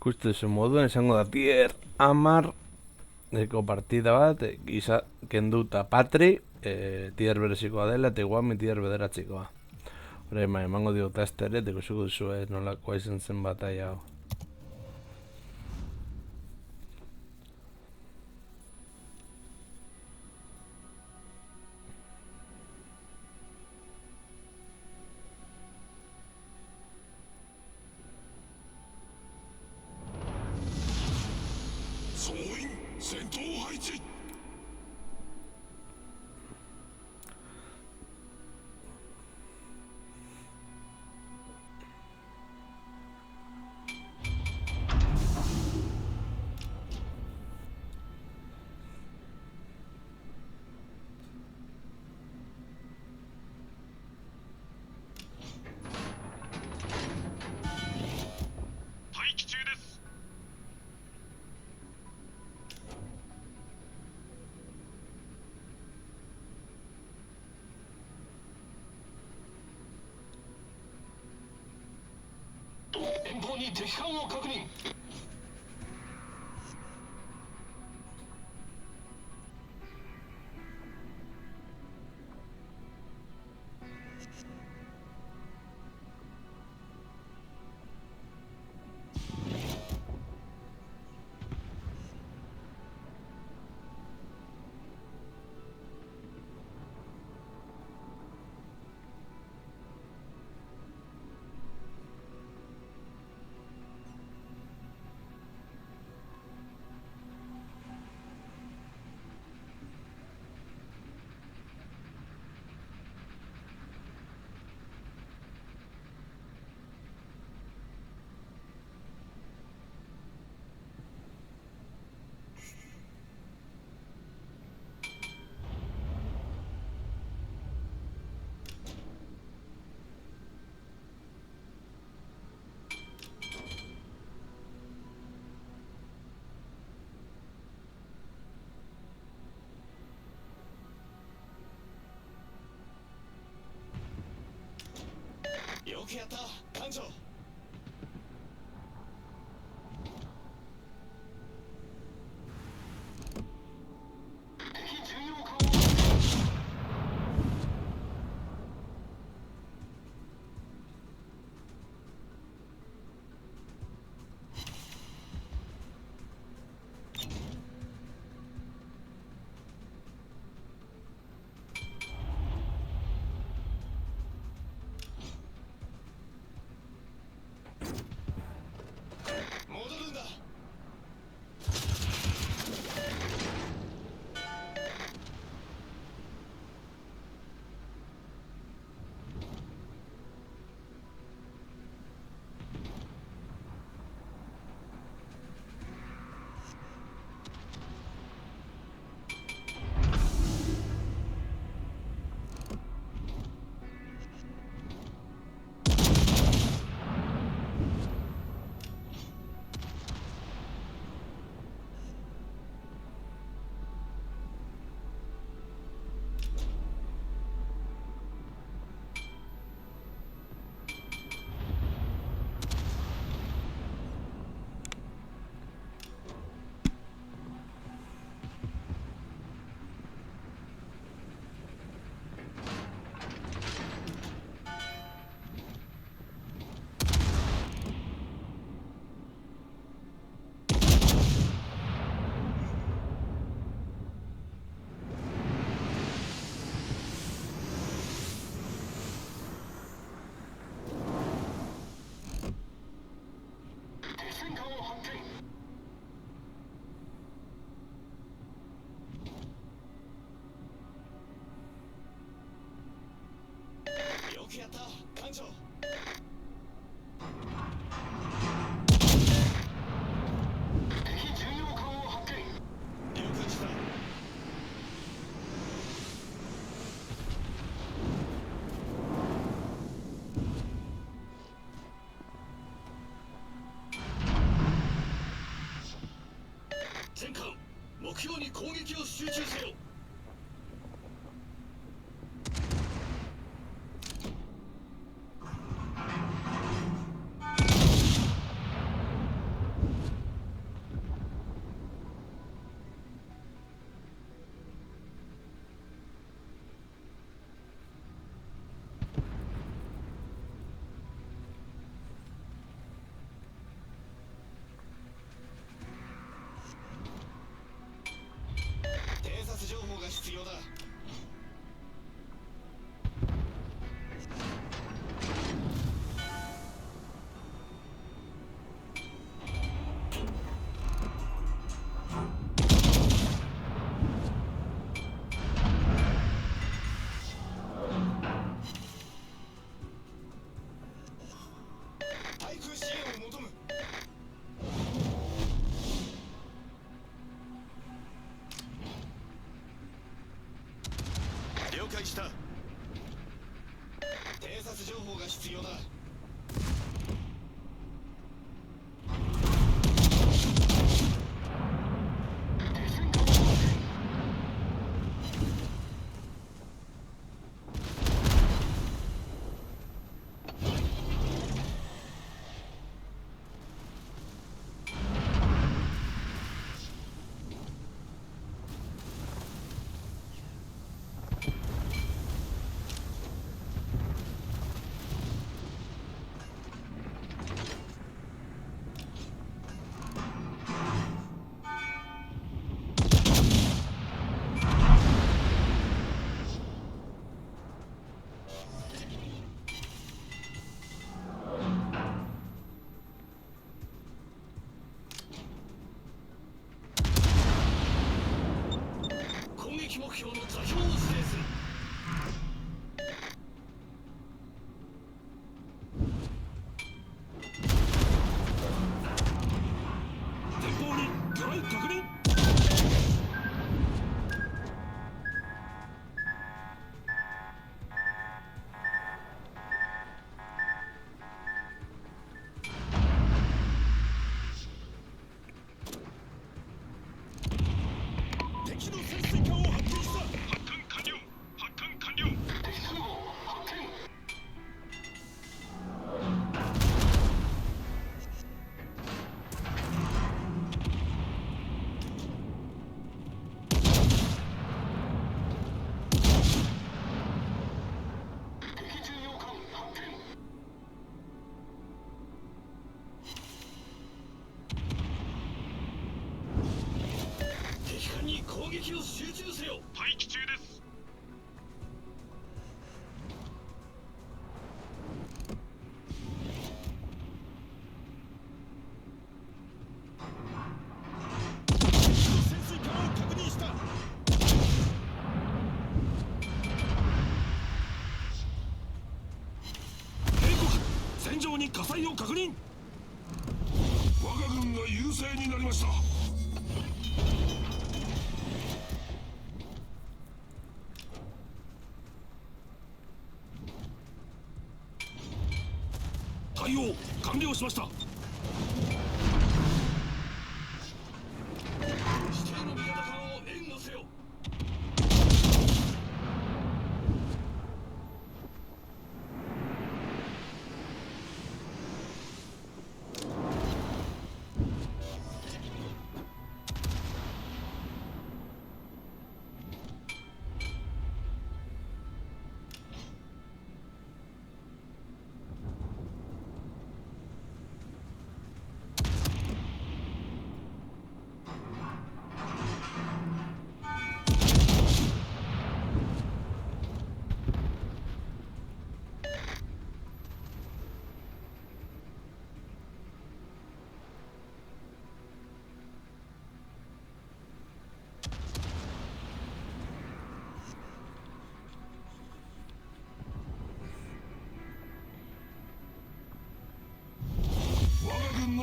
ikusten moduan esango da tier amar eko partida bat giza kenduta patri tier berezikoa dela eta iguami tier bederatzikoa. Hore, emango dio testere, eta ikusiko duzu nolakoa izan zen bataia hau. 了解した。偵察情報が必要だ。目標の座標を指定する。前方に魚雷確認。敵の潜水艦を発見した。発艦完了。発艦完了。敵数号発見。敵巡洋艦発見。敵艦に攻撃を集中せよ。待機中です。潜水艦を確認した。警告、戦場に火災を確認。我が軍が優勢になりました。対応完了しました。指定の味方艦を援護せよ。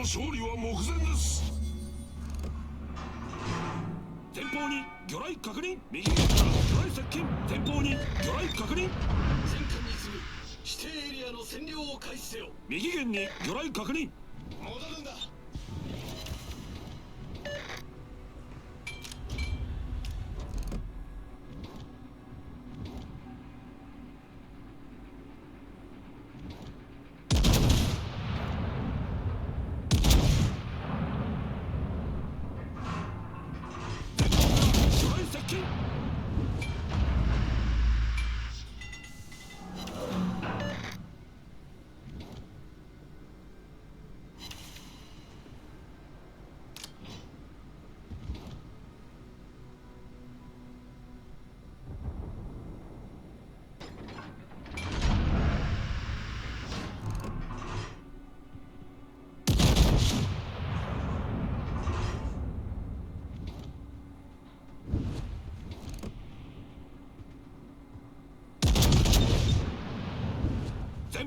勝利は目前です。前方に魚雷確認。右側から魚雷接近。前方に魚雷確認。前艦に次ぐ指定エリアの占領を開始せよ。右舷に魚雷確認。戻るんだ。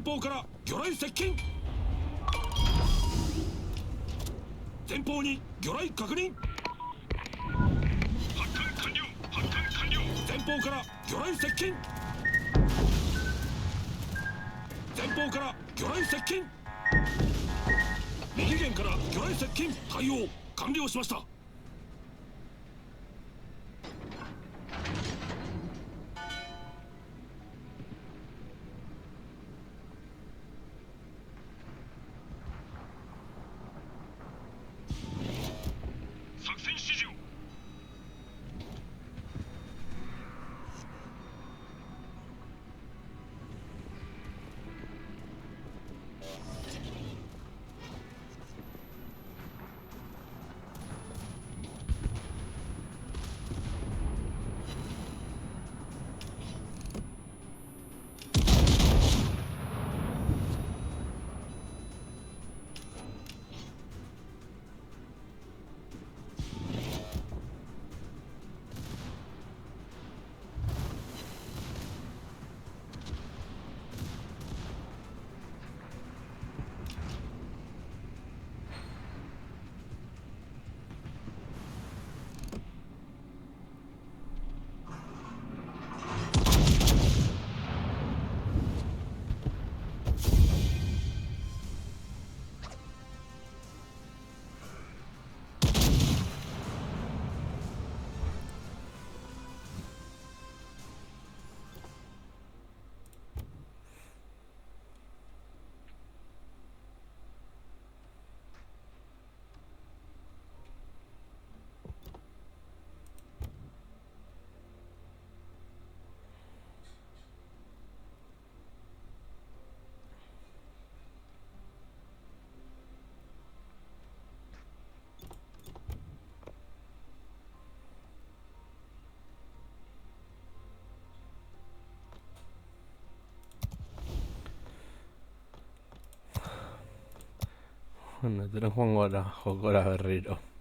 方から魚雷接近前方に魚雷確認発艦完了発艦完了前方から魚雷接近前方から魚雷接近右舷から魚雷接近対応完了しました作戦指示をBueno, tenés Juan Gora, Jokora Berriro.